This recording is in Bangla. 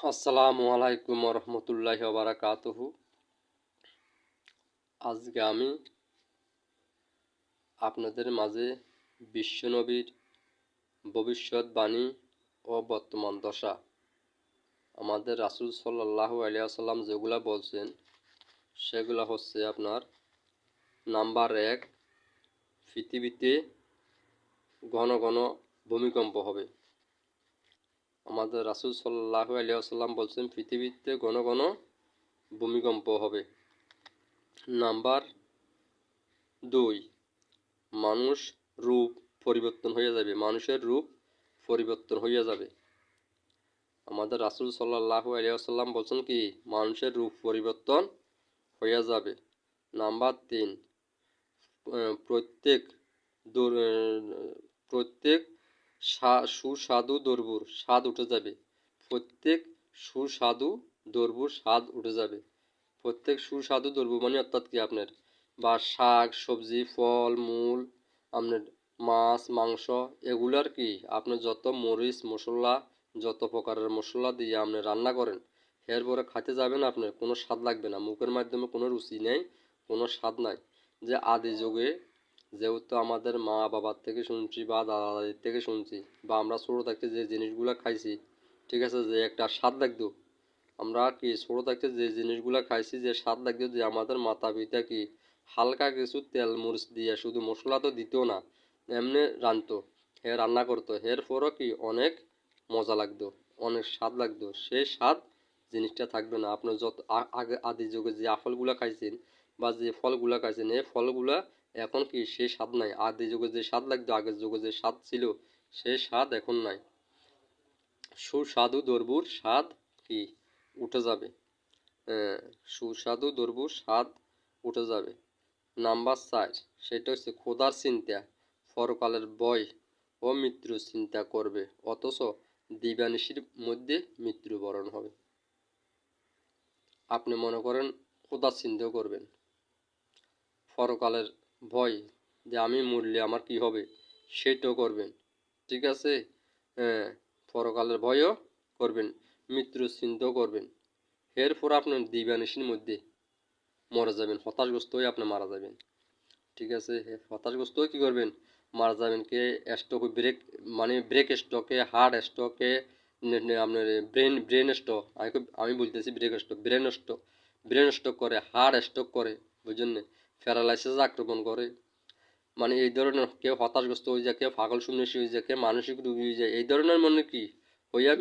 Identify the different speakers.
Speaker 1: আসসালামু আলাইকুম রহমতুল্লাহি ওয়া বারাকাতুহু। আজকে আমি আপনাদের মাঝে বিশ্বনবীর ভবিষ্যৎবাণী ও বর্তমান দশা, আমাদের রাসূল সাল্লাল্লাহু আলাইহি ওয়াসাল্লাম যেগুলা বলছেন সেগুলা হচ্ছে আপনার নাম্বার 1, পৃথিবীতে ঘন ঘন ভূমিকম্প হবে। আমাদের রাসূল সাল্লাল্লাহু আলাইহি ওয়াসাল্লাম বলছেন পৃথিবীতে ঘন ঘন ভূমিকম্প হবে। নাম্বার 2, মানুষ রূপ পরিবর্তন হয়ে যাবে, মানুষের রূপ পরিবর্তন হয়ে যাবে। আমাদের রাসূল সাল্লাল্লাহু আলাইহি ওয়াসাল্লাম বলছেন কি মানুষের রূপ পরিবর্তন হয়ে যাবে। নাম্বার 3, প্রত্যেক প্রত্যেক সুস্বাদু দ্রব্যর স্বাদ উঠে যাবে। প্রত্যেক সুস্বাদু দ্রব্যর স্বাদ উঠে যাবে। প্রত্যেক সুস্বাদু দ্রব্য মানে অর্থাৎ কি আপনার বা শাক সবজি ফল মূল আপনার মাছ মাংস এগুলার কি আপনার যত মরিচ মশলা যত প্রকারের মশলা দিয়ে আপনি রান্না করেন এরপরে খাইতে যাবেন আপনার কোনো স্বাদ লাগবে না, মুখের মাধ্যমে কোনো রুচি নেই, কোনো স্বাদ নাই। যে আদি যুগে যেহেতু আমাদের মা বাবার থেকে শুনছি বা দাদা দাদির থেকে শুনছি বা আমরা ছোটো থাকতে যে জিনিসগুলো খাইছি, ঠিক আছে, যে একটা স্বাদ লাগতো, আমরা কি ছোটো থাকতে যে জিনিসগুলো খাইছি যে স্বাদ লাগতো, যে আমাদের মাতা পিতা কি হালকা কিছু তেল মরিচ দিয়ে শুধু মশলা তো দিত না, এমনি রাঁধতো, রান্না করতো, এরপরও কি অনেক মজা লাগতো, অনেক স্বাদ লাগতো। সেই স্বাদ জিনিসটা থাকবে না। আপনার যত আগে আদি যুগে যে আপেলগুলো খাইছেন বা যে ফলগুলো খাইছেন এই ফলগুলা এখন কি সেই স্বাদ নাই। আদি যুগে যে স্বাদ লাগতো আগের যুগে যে স্বাদ ছিল সেই স্বাদ এখন নাই। সুস্বাদু দ্রব্যর স্বাদ কি উঠে যাবে, সুস্বাদু দ্রব্যর স্বাদ উঠে যাবে। নাম্বার 4, সেটা হচ্ছে খোদার চিন্তা, পরকালের ভয় ও মৃত্যুর চিন্তা করবে, অথচ দিবানিশির মধ্যে মৃত্যুবরণ হবে। আপনি মনে করেন খোদার চিন্তাও করবেন, পরকালের ভয় যে আমি মরলে আমার কি হবে সেটাও করবেন, ঠিক আছে, পরকালের ভয়ও করবেন, মৃত্যুর চিন্তাও করবেন। এরপর আপনার দিবানিশির মধ্যে মরে যাবেন, হতাশগ্রস্ত হয়ে আপনি মারা যাবেন, ঠিক আছে। হতাশগ্রস্ত হয়ে কী করবেন, মারা যাবেন। কে স্ট্রোক ব্রেক মানে ব্রেক স্ট্রোকে হার্ট স্ট্রোকে আপনার ব্রেন স্ট্রোক, আমি বলতেছি ব্রেন স্ট্রোক করে, হার্ট স্ট্রোক করে, বুঝলেন না, প্যারালাইসিস আক্রমণ করে, মানে এই ধরনের কেউ হতাশগ্রস্ত হয়ে যায়, কেউ পাগল সন্ন্যাসী হয়ে যায়, কেউ মানসিক রোগী হয়ে যায়, এই ধরনের মানে কি হইয়া